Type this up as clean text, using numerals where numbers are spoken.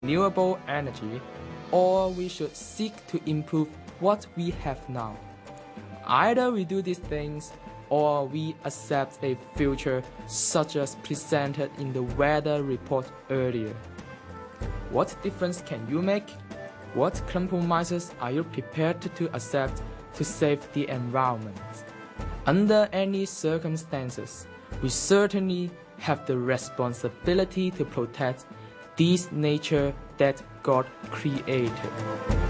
renewable energy, or we should seek to improve what we have now. Either we do these things, or we accept a future such as presented in the weather report earlier. What difference can you make? What compromises are you prepared to accept to save the environment? Under any circumstances, we certainly have the responsibility to protect this nature that God created.